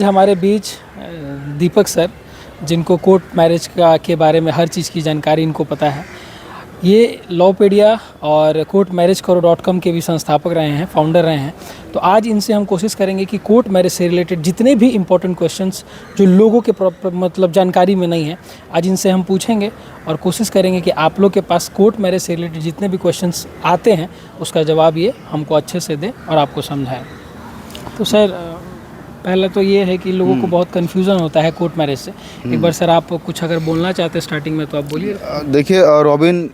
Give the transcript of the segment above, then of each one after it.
हमारे बीच दीपक सर, जिनको court marriage के बारे में हर चीज़ की जानकारी इनको पता है। ये लॉपेडिया और कोर्ट मैरिज करो.com के भी संस्थापक रहे हैं, फाउंडर रहे हैं। तो आज इनसे हम कोशिश करेंगे कि कोर्ट मैरिज से रिलेटेड जितने भी इम्पोर्टेंट क्वेश्चंस जो लोगों के मतलब जानकारी में नहीं है, आज इनसे हम पूछेंगे और कोशिश करेंगे कि आप लोग के पास कोर्ट मैरिज से रिलेटेड जितने भी क्वेश्चंस आते हैं उसका जवाब ये हमको अच्छे से दें और आपको समझाएं। तो सर, पहला तो ये है कि लोगों को बहुत कन्फ्यूज़न होता है कोर्ट मैरिज से। एक बार सर आप कुछ अगर बोलना चाहते हैं स्टार्टिंग में तो आप बोलिए। देखिए रॉबिन,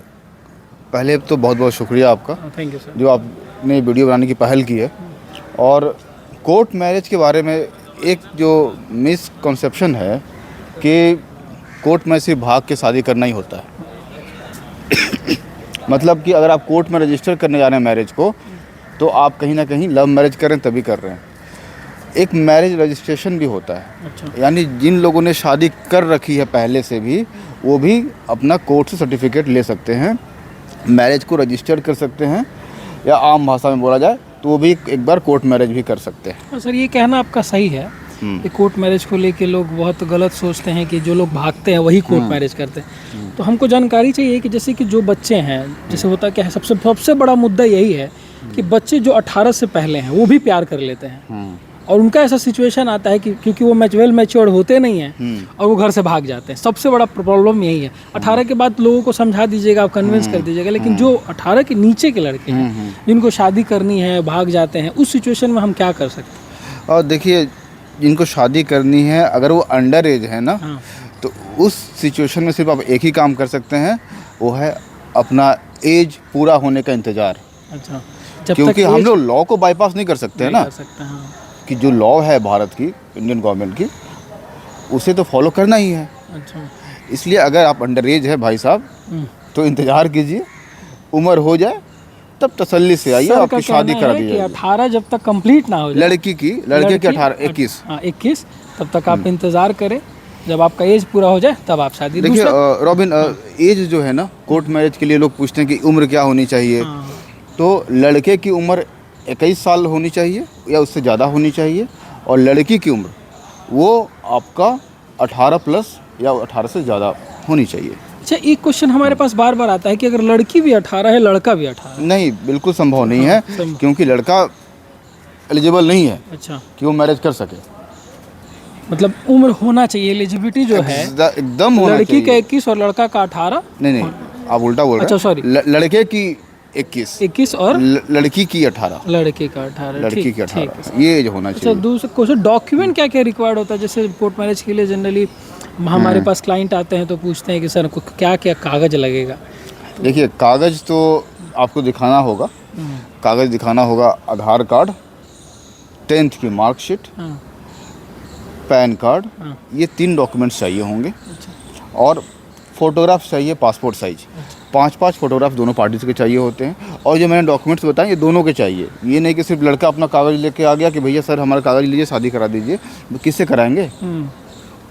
पहले तो बहुत बहुत शुक्रिया आपका, थैंक यू सर, जो आपने वीडियो बनाने की पहल की है। और कोर्ट मैरिज के बारे में एक जो मिसकंसेप्शन है कि कोर्ट में सिर्फ भाग के शादी करना ही होता है। मतलब कि अगर आप कोर्ट में रजिस्टर करने जा रहे हैं मैरिज को, तो आप कहीं ना कहीं लव मैरिज करें तभी कर रहे हैं। एक मैरिज रजिस्ट्रेशन भी होता है। अच्छा। यानी जिन लोगों ने शादी कर रखी है पहले से भी, वो भी अपना कोर्ट से सर्टिफिकेट ले सकते हैं, मैरिज को रजिस्टर कर सकते हैं, या आम भाषा में बोला जाए तो वो भी एक बार कोर्ट मैरिज भी कर सकते हैं। सर ये कहना आपका सही है कि कोर्ट मैरिज को लेके लोग बहुत गलत सोचते हैं कि जो लोग भागते हैं वही कोर्ट मैरिज करते हैं। तो हमको जानकारी चाहिए कि जैसे कि जो बच्चे हैं, जैसे होता क्या है, सबसे बड़ा मुद्दा यही है कि बच्चे जो 18 से पहले हैं वो भी प्यार कर लेते हैं, और उनका ऐसा सिचुएशन आता है कि क्योंकि वो वेल मैच्योर्ड होते नहीं हैं और वो घर से भाग जाते हैं। सबसे बड़ा प्रॉब्लम यही है। 18 के बाद लोगों को समझा दीजिएगा, आप कन्विंस कर दीजिएगा, लेकिन जो 18 के नीचे के लड़के हैं जिनको शादी करनी है, भाग जाते हैं, उस सिचुएशन में हम क्या कर सकते हैं? और देखिए, जिनको शादी करनी है, अगर वो अंडर एज है ना, तो उस सिचुएशन में सिर्फ आप एक ही काम कर सकते हैं, वो है अपना एज पूरा होने का इंतज़ार। अच्छा, क्योंकि हम लोग लॉ को बाईपास नहीं कर सकते हैं ना, कि जो लॉ है भारत की, इंडियन गवर्नमेंट की, उसे तो फॉलो करना ही है। अच्छा। इसलिए अगर आप अंडर एज है भाई साहब, तो इंतज़ार कीजिए, उम्र हो जाए तब तसल्ली से आइए, आपकी शादी करा दी जाएगी। 18 जब तक कंप्लीट ना हो जाए, लड़के की 18 21 तब तक आप इंतज़ार करें। जब आपका एज पूरा हो जाए तब आप शादी। देखिए रॉबिन, एज जो है ना, कोर्ट मैरिज के लिए लोग पूछते हैं कि उम्र क्या होनी चाहिए। तो लड़के की उम्र 21 साल होनी चाहिए या उससे ज़्यादा होनी चाहिए, और लड़की की उम्र वो आपका 18 प्लस या 18 से ज़्यादा होनी चाहिए। अच्छा, एक क्वेश्चन हमारे पास बार बार आता है कि अगर लड़की भी 18 है, लड़का भी 18 है। नहीं, बिल्कुल संभव नहीं है, क्योंकि लड़का एलिजिबल नहीं है। अच्छा, कि वो मैरिज कर सके। मतलब उम्र होना चाहिए, एलिजिबिलिटी जो है एकदम होना लड़की चाहिए। का 21 और लड़का का 18। नहीं, आप उल्टा बोल रहे हैं। अच्छा सॉरी, लड़के की 21 और लड़की की 18। लड़के का 18, लड़की की 18, ये जो होना चाहिए। अच्छा, दूसरा क्वेश्चन, डॉक्यूमेंट क्या क्या रिक्वायर्ड होता है? जैसे कोर्ट मैरिज के लिए जनरली हमारे पास क्लाइंट आते हैं तो पूछते हैं कि सर क्या क्या कागज लगेगा? देखिए, कागज तो आपको दिखाना होगा। कागज दिखाना होगा, आधार कार्ड, 10th की मार्कशीट, पैन कार्ड, ये 3 डॉक्यूमेंट्स चाहिए होंगे। और फोटोग्राफ चाहिए, पासपोर्ट साइज। 5 फोटोग्राफ दोनों पार्टीज के चाहिए होते हैं। और जो मैंने डॉक्यूमेंट्स बताए, ये दोनों के चाहिए। ये नहीं कि सिर्फ लड़का अपना कागज लेके आ गया कि भैया सर हमारा कागज लीजिए, शादी करा दीजिए। तो किससे कराएंगे?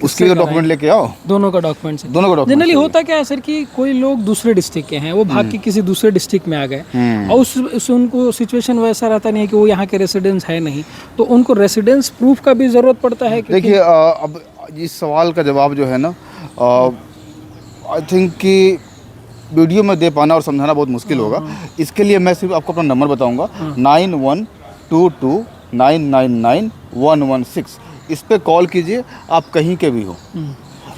उसके लिए डॉक्यूमेंट लेके आओ। दोनों का डॉक्यूमेंट। दोनों का डॉक्यूमेंट। जनरली होता क्या है सर कि कोई लोग दूसरे डिस्ट्रिक्ट के हैं, वो भाग के किसी दूसरे डिस्ट्रिक्ट में आ गए, और उस उनको सिचुएशन वैसा रहता नहीं है कि वो यहाँ के रेसिडेंस है नहीं, तो उनको रेसिडेंस प्रूफ का भी ज़रूरत पड़ता है। देखिए, अब इस सवाल का जवाब जो है ना, आई थिंक कि वीडियो में दे पाना और समझाना बहुत मुश्किल होगा। इसके लिए मैं सिर्फ आपको अपना नंबर बताऊंगा, 9122999116। इस पे कॉल कीजिए, आप कहीं के भी हो।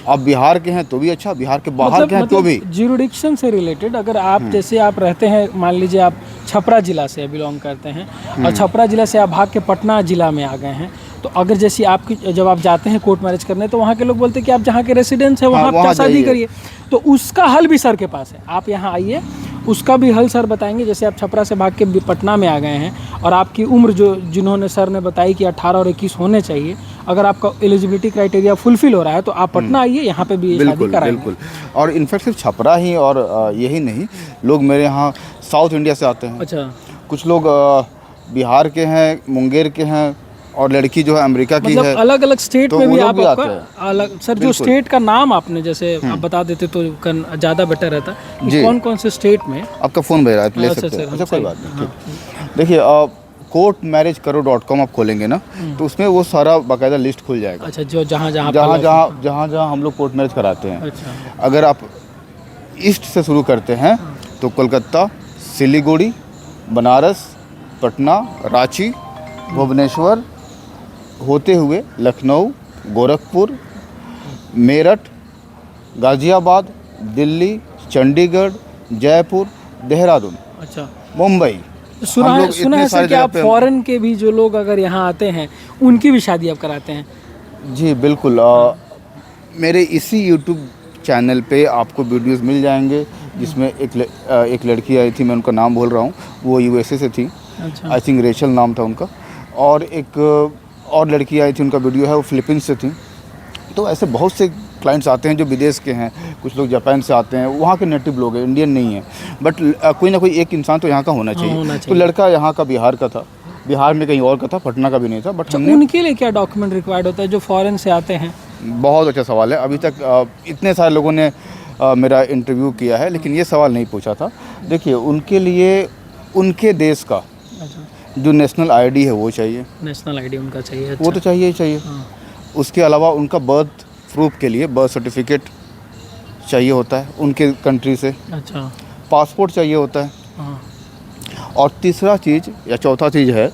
आप बिहार के हैं तो भी अच्छा, बिहार के बाहर के हैं तो भी। ज्यूरिडिक्शन से रिलेटेड अगर आप जैसे आप रहते हैं, मान लीजिए आप छपरा जिला से बिलोंग करते हैं, और छपरा जिला से आप भाग के पटना जिला में आ गए हैं, तो अगर जैसे आपकी जब आप जाते हैं कोर्ट मैरिज करने, तो वहाँ के लोग बोलते हैं कि आप जहाँ के रेसिडेंस है वहाँ आप शादी करिए। तो उसका हल भी सर के पास है, आप यहाँ आइए, उसका भी हल सर बताएंगे। जैसे आप छपरा से भाग के पटना में आ गए हैं और आपकी उम्र जो जिन्होंने सर ने बताई कि 18 और 21 होने चाहिए, अगर आपका एलिजिबिलिटी क्राइटेरिया फुलफिल हो रहा है तो आप पटना आइए, यहाँ पे भी शादी कराएंगे। बिल्कुल। और इनफैक्ट सिर्फ छपरा ही और यही नहीं, लोग मेरे यहाँ साउथ इंडिया से आते हैं। अच्छा, कुछ लोग बिहार के हैं, मुंगेर के हैं, और लड़की जो है अमेरिका की है। अलग अलग स्टेट तो में भी आप अलग। सर जो स्टेट का नाम आपने जैसे आप बता देते तो ज़्यादा बेटर रहता कि कौन कौन से स्टेट में। आपका फ़ोन बज रहा है, ले सकते हैं। अच्छा, कोई बात नहीं। देखिए, courtmarriagekaro.com आप खोलेंगे ना तो उसमें वो सारा बाकायदा लिस्ट खुल जाएगा। अच्छा, जो जहाँ जहाँ जहाँ हम लोग कोर्ट मैरिज कराते हैं। अच्छा। अगर आप ईस्ट से शुरू करते हैं तो कोलकाता, सिलीगुड़ी, बनारस, पटना, रांची, भुवनेश्वर होते हुए लखनऊ, गोरखपुर, मेरठ, गाज़ियाबाद, दिल्ली, चंडीगढ़, जयपुर, देहरादून, अच्छा, मुंबई। सुना है सर कि आप फॉरेन के भी जो लोग अगर यहाँ आते हैं उनकी भी शादी आप कराते हैं? जी बिल्कुल। मेरे इसी यूट्यूब चैनल पे आपको वीडियोस मिल जाएंगे जिसमें एक लड़की आई थी, मैं उनका नाम भूल रहा हूँ, वो यूएसए से थी। अच्छा। आई थिंक रेचल नाम था उनका। और एक और लड़की आई थी, उनका वीडियो है, वो फिलीपींस से थी। तो ऐसे बहुत से क्लाइंट्स आते हैं जो विदेश के हैं, कुछ लोग जापान से आते हैं, वहाँ के नेटिव लोग हैं, इंडियन नहीं है। बट कोई ना कोई एक इंसान तो यहाँ का होना चाहिए। तो लड़का यहाँ का बिहार का था, बिहार में कहीं और का था, पटना का भी नहीं था। बट उनके लिए क्या डॉक्यूमेंट रिक्वायर्ड होता है जो फॉरेन से आते हैं? बहुत अच्छा सवाल है। अभी तक इतने सारे लोगों ने मेरा इंटरव्यू किया है लेकिन ये सवाल नहीं पूछा था। देखिए, उनके लिए उनके देश का जो नेशनल आईडी है वो चाहिए। नेशनल आईडी उनका चाहिए? अच्छा। वो तो चाहिए ही चाहिए। उसके अलावा उनका बर्थ प्रूफ के लिए बर्थ सर्टिफिकेट चाहिए होता है उनके कंट्री से। अच्छा। पासपोर्ट चाहिए होता है। और तीसरा चीज़ या चौथा चीज़ है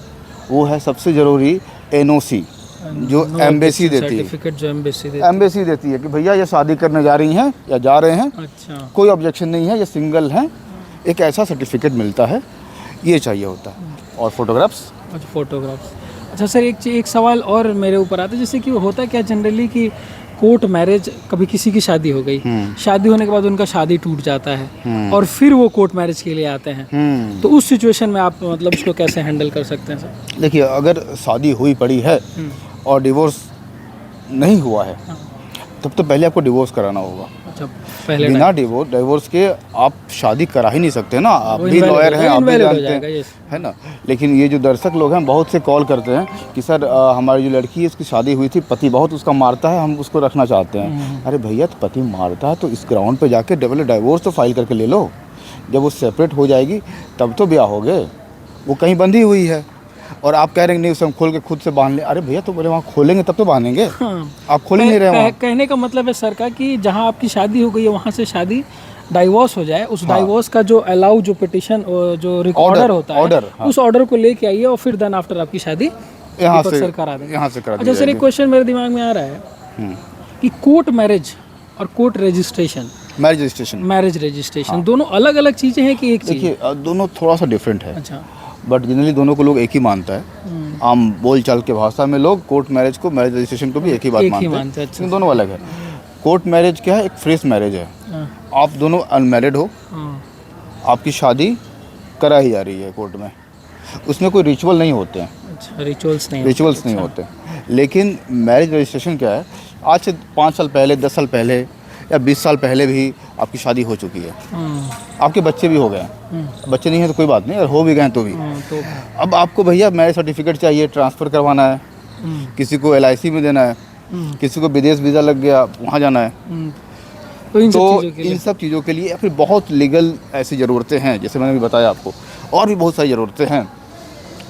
वो है सबसे ज़रूरी एनओसी जो एम्बेसी देती है। सर्टिफिकेट जो एम्बेसी देती है कि भैया ये शादी करने जा रही हैं या जा रहे हैं। अच्छा। कोई ऑब्जेक्शन नहीं है, ये सिंगल हैं। एक ऐसा सर्टिफिकेट मिलता है, ये चाहिए होता है। और फोटोग्राफ्स। अच्छा, फोटोग्राफ्स। अच्छा सर, एक सवाल और मेरे ऊपर आता है, जैसे कि होता क्या जनरली कि कोर्ट मैरिज, कभी किसी की शादी हो गई, शादी होने के बाद उनका शादी टूट जाता है और फिर वो कोर्ट मैरिज के लिए आते हैं, तो उस सिचुएशन में आप मतलब उसको कैसे हैंडल कर सकते हैं सर? देखिए, अगर शादी हुई पड़ी है और डिवोर्स नहीं हुआ है तब तो पहले आपको डिवोर्स कराना होगा। अच्छा, पहले बिना डिवोर्स के आप शादी करा ही नहीं सकते ना। आप भी लॉयर हैं, आप भी जानते हैं, है ना। लेकिन ये जो दर्शक लोग हैं बहुत से कॉल करते हैं कि सर हमारी जो लड़की है उसकी शादी हुई थी, पति बहुत उसका मारता है, हम उसको रखना चाहते हैं। अरे भैया, तो पति मारता है तो इस ग्राउंड पे जाके डिवोर्स तो फाइल करके ले लो। जब वो सेपरेट हो जाएगी तब तो ब्याह हो गए। वो कहीं बंधी हुई है और आप कह रहे हैं नहीं उसे हम खोल के खुद से बांध ले। अरे भैया, तो बोले वहाँ खोलेंगे तब तो बांधेंगे। आप खोल ही नहीं रहे वहाँ। कहने का मतलब है सर का कि जहाँ आपकी शादी हो गई है वहाँ से शादी डाइवोर्स हो जाए, उस डाइवोर्स का जो अलाउ जो पिटिशन जो ऑर्डर होता है उस ऑर्डर को लेके आइए और फिर देन आफ्टर आपकी शादी यहाँ से करा देंगे। अच्छा सर, एक क्वेश्चन मेरे दिमाग में आ रहा है कि कोर्ट मैरिज और कोर्ट रजिस्ट्रेशन, मैरिज रजिस्ट्रेशन दोनों अलग अलग चीज़ें हैं कि एक चीज़? देखिए, दोनों थोड़ा सा डिफरेंट है। अच्छा। बट जनरली दोनों को लोग एक ही मानता है। आम बोल चाल के भाषा में लोग कोर्ट मैरिज को, मैरिज रजिस्ट्रेशन को भी एक ही बात मानते हैं। अच्छा। दोनों अलग है। कोर्ट मैरिज क्या है? एक फ्रेश मैरिज है। आप दोनों अनमैरिड हो, आपकी शादी कराई जा रही है कोर्ट में, उसमें कोई रिचुअल नहीं होते हैं। अच्छा, रिचुअल्स नहीं होते। लेकिन मैरिज रजिस्ट्रेशन क्या है? आज से 5 साल पहले, 10 साल पहले या 20 साल पहले भी आपकी शादी हो चुकी है, आपके बच्चे भी हो गए, बच्चे नहीं है तो कोई बात नहीं, अगर हो भी गए तो भी तो अब आपको भैया मैरिज सर्टिफिकेट चाहिए, ट्रांसफ़र करवाना है, किसी को LIC में देना है, किसी को विदेश वीज़ा लग गया वहाँ जाना है। तो इन सब चीज़ों के लिए फिर बहुत लीगल ऐसी ज़रूरतें हैं, जैसे मैंने भी बताया आपको, और भी बहुत सारी ज़रूरतें हैं।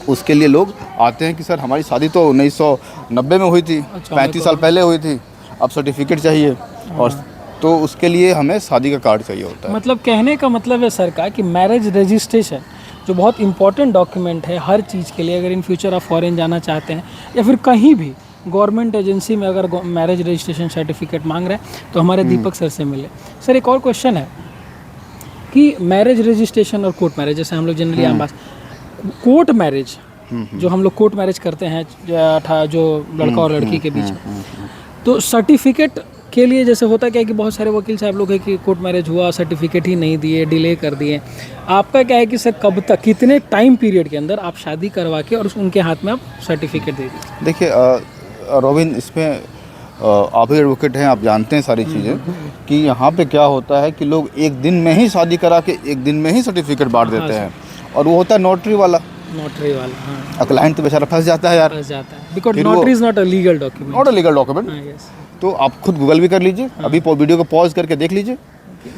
उसके लिए लोग आते हैं कि सर हमारी शादी तो 1990 में हुई थी। अच्छा, 35 साल पहले हुई थी, अब सर्टिफिकेट चाहिए। और तो उसके लिए हमें शादी का कार्ड चाहिए होता है। मतलब कहने का मतलब है सर का कि मैरिज रजिस्ट्रेशन जो बहुत इंपॉर्टेंट डॉक्यूमेंट है हर चीज़ के लिए, अगर इन फ्यूचर आप फॉरेन जाना चाहते हैं या फिर कहीं भी गवर्नमेंट एजेंसी में अगर मैरिज रजिस्ट्रेशन सर्टिफिकेट मांग रहे हैं तो हमारे दीपक सर से मिले। सर, एक और क्वेश्चन है कि मैरिज रजिस्ट्रेशन और कोर्ट मैरिज, जैसे हम लोग जनरली आम बात कोर्ट मैरिज जो हम लोग कोर्ट मैरिज करते हैं जो लड़का और लड़की के बीच, तो सर्टिफिकेट के लिए जैसे होता क्या है कि बहुत सारे वकील साहब लोग हैं कि कोर्ट मैरिज हुआ, सर्टिफिकेट ही नहीं दिए, डिले कर दिए। आपका क्या है कि सर कब तक, कितने टाइम पीरियड के अंदर आप शादी करवा के और उनके हाथ में आप सर्टिफिकेट दे दीजिए? देखिए रोबिन, इसमें आप ही एडवोकेट हैं, आप जानते हैं सारी चीज़ें कि यहाँ पे क्या होता है कि लोग एक दिन में ही शादी करा के एक दिन में ही सर्टिफिकेट बांट देते हैं, और वो होता है नोटरी वाला। हाँ। क्लाइंट तो बेचारा फंस जाता है यार, फंस जाता है, because notary is not a legal document. Not a legal document. तो आप खुद गूगल भी कर लीजिए, अभी वीडियो को पॉज करके देख लीजिए।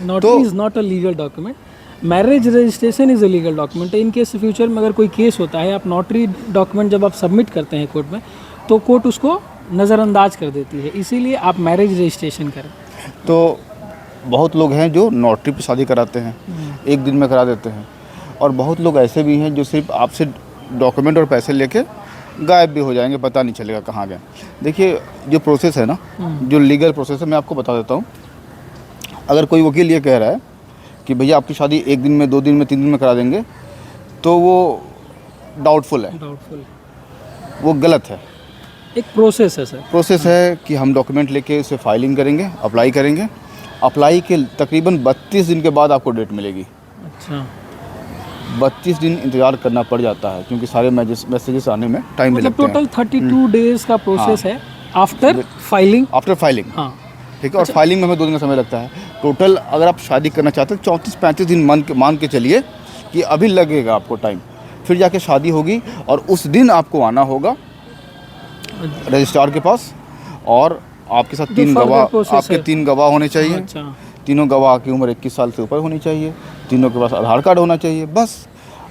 Notary is not a legal document. Marriage registration is a legal document. In case future में अगर कोई केस होता है, आप नोटरी डॉक्यूमेंट जब आप सबमिट करते हैं कोर्ट में, तो कोर्ट उसको नज़रअंदाज कर देती है, इसीलिए आप मैरिज रजिस्ट्रेशन करें। तो बहुत लोग हैं जो नोटरी पे शादी कराते हैं, एक दिन में करा देते हैं, और बहुत लोग ऐसे भी हैं जो सिर्फ आपसे डॉक्यूमेंट और पैसे लेके गायब भी हो जाएंगे, पता नहीं चलेगा कहाँ गए। देखिए जो प्रोसेस है ना, जो लीगल प्रोसेस है, मैं आपको बता देता हूँ। अगर कोई वकील ये कह रहा है कि भैया आपकी शादी 1 दिन में, 2 दिन में, 3 दिन में करा देंगे, तो वो डाउटफुल है, डाउटफुल, वो गलत है। एक प्रोसेस है सर। प्रोसेस है कि हम डॉक्यूमेंट लेके उसे फाइलिंग करेंगे, अप्लाई करेंगे, अप्लाई के तकरीबन 32 दिन के बाद आपको डेट मिलेगी। अच्छा, 32 दिन इंतज़ार करना पड़ जाता है, क्योंकि सारे मैसेजेस आने में टाइम भी मतलब लगते हैं। टोटल 32 डेज का प्रोसेस है आफ्टर फाइलिंग। आफ्टर फाइलिंग, हाँ, ठीक है। और फाइलिंग में हमें 2 दिन का समय लगता है। टोटल अगर आप शादी करना चाहते हैं 34-35 दिन मान के चलिए कि अभी लगेगा आपको टाइम, फिर जाके शादी होगी, और उस दिन आपको आना होगा रजिस्ट्रार के पास, और आपके साथ 3 further गवाह, process आपके है। 3 गवाह होने चाहिए। अच्छा, तीनों गवाह की उम्र 21 साल से ऊपर होनी चाहिए, तीनों के पास आधार कार्ड होना चाहिए। बस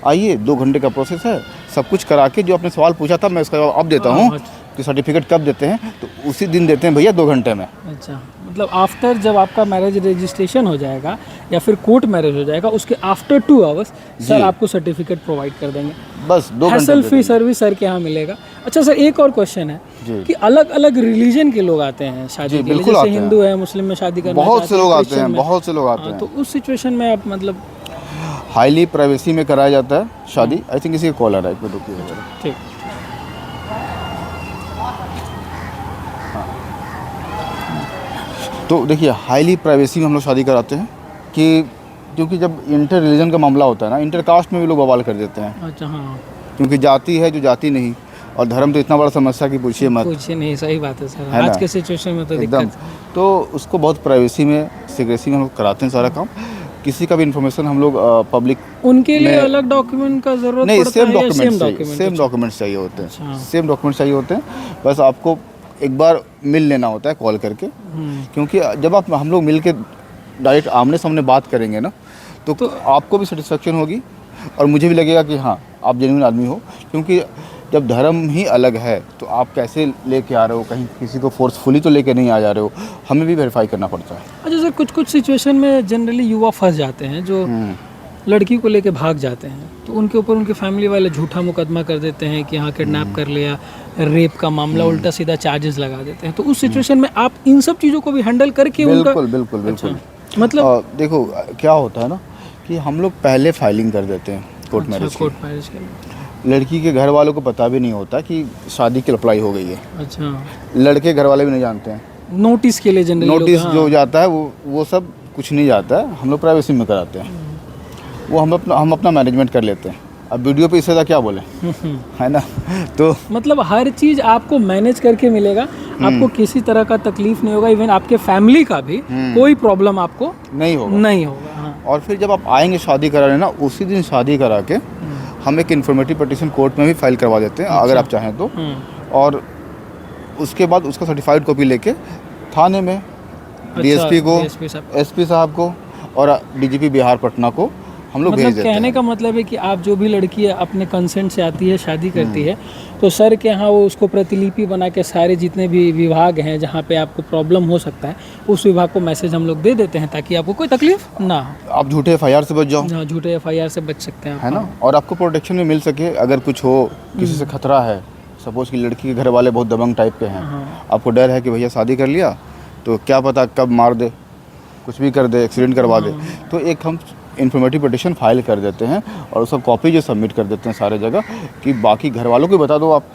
आइए, 2 घंटे का प्रोसेस है। सब कुछ करा के, जो आपने सवाल पूछा था मैं इसका जवाब अब देता हूँ कि सर्टिफिकेट कब देते हैं, तो उसी दिन देते हैं भैया, 2 घंटे में। अच्छा, मतलब आफ्टर जब आपका मैरिज रजिस्ट्रेशन हो जाएगा या फिर कोर्ट मैरिज हो जाएगा, उसके आफ्टर 2 आवर्स सर आपको सर्टिफिकेट प्रोवाइड कर देंगे। बस 2 घंटे हैसल फ्री सर्विस सर के यहाँ मिलेगा। अच्छा सर, एक और क्वेश्चन है कि अलग अलग रिलीजन के लोग आते हैं शादी के लिए, बिल्कुल जैसे आते हैं। हिंदू है, मुस्लिम में शादी करना बहुत से लोग आते क्रिश्चियन हैं, में। बहुत से लोग आते हाँ, हैं। तो उस सिचुएशन में आप मतलब हाईली प्राइवेसी में कराया जाता है शादी। आई थिंक इसी का कॉल आ रहा है, एक मिनट रुकिए जरा। ठीक, तो देखिए, हाईली प्राइवेसी में हम लोग शादी कराते हैं, कि क्योंकि जब इंटर रिलीजन का मामला होता है ना, इंटर कास्ट में भी लोग बवाल कर देते हैं, अच्छा, हाँ, क्योंकि जाति है जो जाति नहीं, और धर्म तो इतना बड़ा समस्या कि पूछिए मत, पूछिए नहीं, सही बात है सर, है ना? आज के सिचुएशन में तो एकदम। दिक्कत। तो उसको बहुत प्राइवेसी में, सीक्रेसी में हम लोग कराते हैं सारा काम। किसी का भी इन्फॉर्मेशन हम लोग पब्लिक उनके लिए अलग डॉक्यूमेंट का जरूरत नहीं, पड़ता सेम है या डॉक्यूमेंट्स चाहिए, document? सेम डॉक्यूमेंट्स चाहिए होते हैं, अच्छा। सेम डॉक्यूमेंट्स चाहिए होते हैं। बस आपको एक बार मिल लेना होता है कॉल करके, क्योंकि जब आप हम लोग मिल के डायरेक्ट आमने सामने बात करेंगे ना, तो आपको भी सेटिस्फेक्शन होगी, और मुझे भी लगेगा कि हाँ, आप जेन्युइन आदमी हो। क्योंकि जब धर्म ही अलग है, तो आप कैसे लेके आ रहे हो, कहीं किसी को फोर्सफुली तो लेके नहीं आ जा रहे हो, हमें भी वेरीफाई करना पड़ता है। अच्छा सर, कुछ कुछ सिचुएशन में जनरली युवा फंस जाते हैं जो लड़की को लेके भाग जाते हैं, तो उनके ऊपर उनके फैमिली वाले झूठा मुकदमा कर देते हैं कि हाँ किडनैप कर लिया, रेप का मामला, उल्टा सीधा चार्जेस लगा देते हैं। तो उस सिचुएशन में आप इन सब चीज़ों को भी हैंडल करके उनका बिल्कुल बिल्कुल बिल्कुल। अच्छा, मतलब देखो क्या होता है ना, कि हम लोग पहले फाइलिंग कर देते हैं कोर्ट मैरिज की। कोर्ट मैरिज के लिए। लड़की के घर वालों को पता भी नहीं होता कि शादी की अप्लाई हो गई है। अच्छा, लड़के घर वाले भी नहीं जानते हैं। नोटिस के लिए जनरली नोटिस जो जाता है वो सब कुछ नहीं जाता है, हम लोग प्राइवेसी में कराते हैं। वो हम अपना मैनेजमेंट कर लेते हैं। अब वीडियो पे इससे ज़्यादा क्या बोले, है ना? तो मतलब हर चीज़ आपको मैनेज करके मिलेगा, आपको किसी तरह का तकलीफ नहीं होगा, इवन आपके फैमिली का भी कोई प्रॉब्लम आपको नहीं होगा, नहीं होगा। हाँ। और फिर जब आप आएंगे शादी कराने ना, उसी दिन शादी करा के हम एक इन्फॉर्मेटिव पिटीशन कोर्ट में भी फाइल करवा देते हैं, अगर आप चाहें तो। और उसके बाद उसका सर्टिफाइड कॉपी लेके थाने में डीएसपी को, एसपी साहब को और डीजीपी बिहार पटना को हम लोग भेज मतलब देते हैं। कहने का मतलब है कि आप जो भी लड़की अपने कंसेंट से आती है, शादी करती है, तो सर के यहाँ वो उसको प्रतिलिपि बना के सारे जितने भी विभाग हैं जहाँ पे आपको प्रॉब्लम हो सकता है, उस विभाग को मैसेज हम लोग दे देते हैं, ताकि आपको कोई तकलीफ ना हो। आप झूठे FIR से बच जाओ, हाँ, झूठे FIR से बच सकते हैं, है ना? और आपको प्रोटेक्शन भी मिल सके, अगर कुछ हो, किसी से खतरा है, सपोज कि लड़की के घर वाले बहुत दबंग टाइप के हैं, आपको डर है कि भैया शादी कर लिया तो क्या पता कब मार दे, कुछ भी कर दे, एक्सीडेंट करवा दे, तो एक हम इन्फॉर्मेटिव पिटीशन फाइल कर देते हैं और उसका कॉपी जो सबमिट कर देते हैं सारे जगह, कि बाकी घर वालों को बता दो आप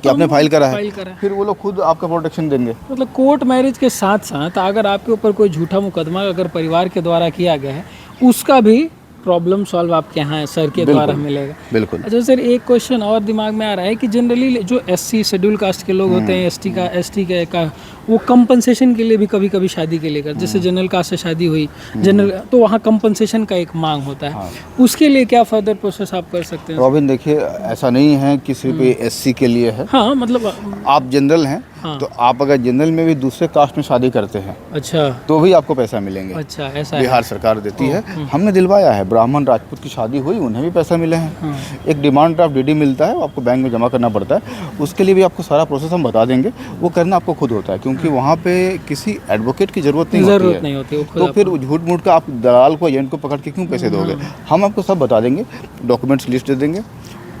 कि आपने फाइल करा है, फिर वो लोग खुद आपका प्रोटेक्शन देंगे। मतलब कोर्ट मैरिज के साथ साथ अगर आपके ऊपर कोई झूठा मुकदमा अगर परिवार के द्वारा किया गया है, उसका भी प्रॉब्लम सॉल्व आपके यहाँ सर के द्वारा मिलेगा। बिल्कुल। अच्छा सर, एक क्वेश्चन और दिमाग में आ रहा है कि जनरली जो SC शेड्यूल कास्ट के लोग होते हैं, ST का वो कंपनसेशन के लिए भी कभी कभी शादी के लिए कर, जैसे जनरल कास्ट से शादी हुई जनरल, तो वहाँ कंपनसेशन का एक मांग होता है, उसके लिए क्या फर्दर प्रोसेस आप कर सकते हैं? रॉबिन देखिए, ऐसा नहीं है कि सिर्फ ये SC के लिए है। हाँ, मतलब आप जनरल हैं, हाँ। तो आप अगर जनरल में भी दूसरे कास्ट में शादी करते हैं अच्छा तो भी आपको पैसा मिलेंगे। अच्छा, ऐसा है। बिहार सरकार देती है, हमने दिलवाया है। ब्राह्मण राजपूत की शादी हुई, उन्हें भी पैसा मिले हैं। एक डिमांड ड्राफ्ट डीडी मिलता है, वो आपको बैंक में जमा करना पड़ता है। उसके लिए भी आपको सारा प्रोसेस हम बता देंगे, वो करना आपको खुद होता है, क्योंकि वहाँ पे किसी एडवोकेट की ज़रूरत नहीं होती है। तो फिर झूठ मूठ का आप दलाल को, एजेंट को पकड़ के क्यों पैसे दोगे? हम आपको सब बता देंगे, डॉक्यूमेंट्स लिस्ट दे देंगे।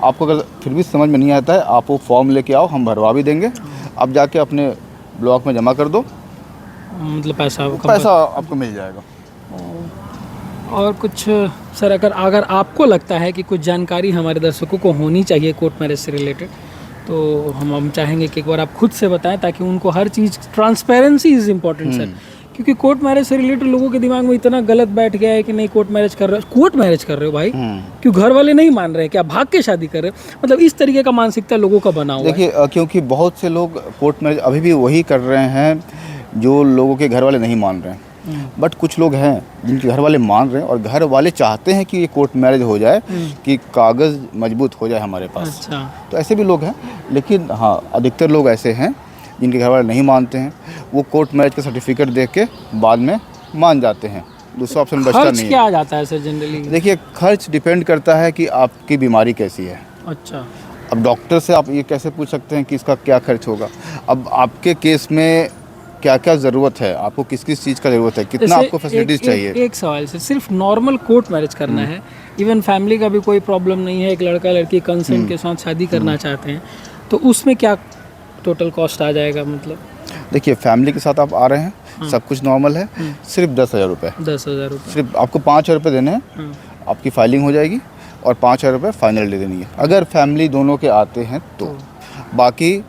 आपको अगर फिर भी समझ में नहीं आता है, आप वो फॉर्म लेके आओ, हम भरवा भी देंगे। आप जाके अपने ब्लॉक में जमा कर दो, मतलब पैसा आपको मिल जाएगा। और कुछ सर, अगर आपको लगता है कि कुछ जानकारी हमारे दर्शकों को होनी चाहिए कोर्ट मैरिज से रिलेटेड, तो हम चाहेंगे कि एक बार आप खुद से बताएं, ताकि उनको हर चीज़, ट्रांसपेरेंसी इज़ इम्पॉर्टेंट सर। क्योंकि कोर्ट मैरिज से रिलेटेड लोगों के दिमाग में इतना गलत बैठ गया है कि नहीं, कोर्ट मैरिज कर रहे हो भाई, क्यों घर वाले नहीं मान रहे, क्या भाग के शादी कर रहे हो? मतलब इस तरीके का मानसिकता लोगों का बना हुआ है। देखिए, क्योंकि बहुत से लोग कोर्ट मैरिज अभी भी वही कर रहे हैं जो लोगों के घर वाले नहीं मान रहे हैं। बट कुछ लोग हैं जिनके घर वाले मान रहे हैं, और घर वाले चाहते हैं कि ये कोर्ट मैरिज हो जाए, कि कागज़ मजबूत हो जाए हमारे पास। अच्छा। तो ऐसे भी लोग हैं, लेकिन हाँ, अधिकतर लोग ऐसे हैं जिनके घर वाले नहीं मानते हैं। वो कोर्ट मैरिज का सर्टिफिकेट देख के बाद में मान जाते हैं, दूसरा ऑप्शन बचता नहीं है। क्या आ जाता है सर जनरली? देखिए, खर्च डिपेंड करता है कि आपकी बीमारी कैसी है। अच्छा। अब डॉक्टर से आप ये कैसे पूछ सकते हैं कि इसका क्या खर्च होगा? अब आपके केस में क्या क्या ज़रूरत है, आपको किस किस चीज़ का ज़रूरत है, कितना आपको फैसिलिटीज़ चाहिए? एक सवाल से, सिर्फ नॉर्मल कोर्ट मैरिज करना है, इवन फैमिली का भी कोई प्रॉब्लम नहीं है, एक लड़का लड़की कंसेंट के साथ शादी करना चाहते हैं, तो उसमें क्या टोटल कॉस्ट आ जाएगा? मतलब देखिए, फैमिली के साथ आप आ रहे हैं, सब कुछ नॉर्मल है, सिर्फ 10,000 रुपये। 10,000 रुपये सिर्फ आपको 5,000 रुपये देने हैं, आपकी फाइलिंग हो जाएगी, और 5,000 रुपये फाइनल दे देनी है, अगर फैमिली दोनों के आते हैं तो। बाकी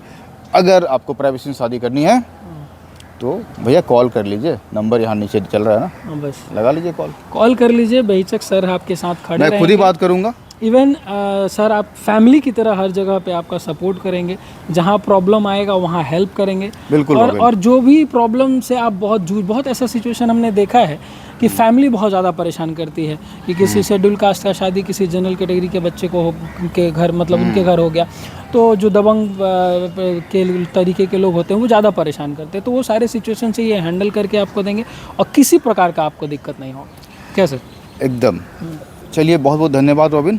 अगर आपको प्राइवेसी में शादी करनी है तो भैया कॉल कर लीजिए, नंबर यहाँ नीचे चल रहा है ना, बस लगा लीजिए, कॉल कर लीजिए। बेहिचक सर आपके साथ खड़े मैं खुद ही बात करूँगा। इवन सर आप फैमिली की तरह हर जगह पे आपका सपोर्ट करेंगे, जहाँ प्रॉब्लम आएगा वहाँ हेल्प करेंगे। बिल्कुल। और जो भी प्रॉब्लम से आप बहुत ऐसा सिचुएशन हमने देखा है कि फैमिली बहुत ज़्यादा परेशान करती है कि किसी शेड्यूल कास्ट का शादी किसी जनरल कैटेगरी के बच्चे को के घर, मतलब उनके घर हो गया, तो जो दबंग के तरीके के लोग होते हैं वो ज़्यादा परेशान करते हैं। तो वो सारे सिचुएशन से ये हैंडल करके आपको देंगे, और किसी प्रकार का आपको दिक्कत नहीं होगा। क्या सर? एकदम। चलिए, बहुत बहुत धन्यवाद रॉबिन।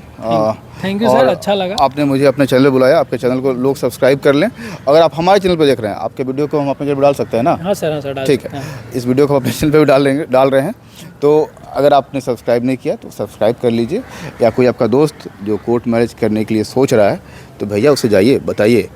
थैंक यू सर, अच्छा लगा आपने मुझे अपने चैनल बुलाया। आपके चैनल को लोग सब्सक्राइब कर लें। अगर आप हमारे चैनल पर देख रहे हैं, आपके वीडियो को हम अपने चैनल पर डाल सकते हैं ना? हाँ सर, डाल ठीक है। इस वीडियो को अपने चैनल पर भी डाल रहे हैं, तो अगर आपने सब्सक्राइब नहीं किया तो सब्सक्राइब कर लीजिए। या कोई आपका दोस्त जो कोर्ट मैरिज करने के लिए सोच रहा है, तो भैया उसे जाइए, बताइए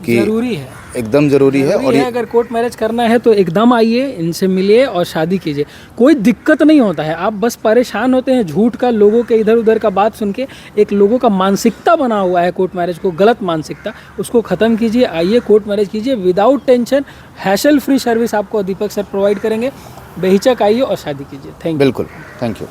कि ज़रूरी है, एकदम ज़रूरी है। और अगर कोर्ट मैरिज करना है तो एकदम आइए, इनसे मिलिए और शादी कीजिए। कोई दिक्कत नहीं होता है, आप बस परेशान होते हैं झूठ का, लोगों के इधर उधर का बात सुन के। एक लोगों का मानसिकता बना हुआ है कोर्ट मैरिज को, गलत मानसिकता, उसको ख़त्म कीजिए। आइए, कोर्ट मैरिज कीजिए without tension, hassle free service आपको दीपक सर प्रोवाइड करेंगे। बेहिचक आइए और शादी कीजिए। Thank you. बिल्कुल, थैंक यू।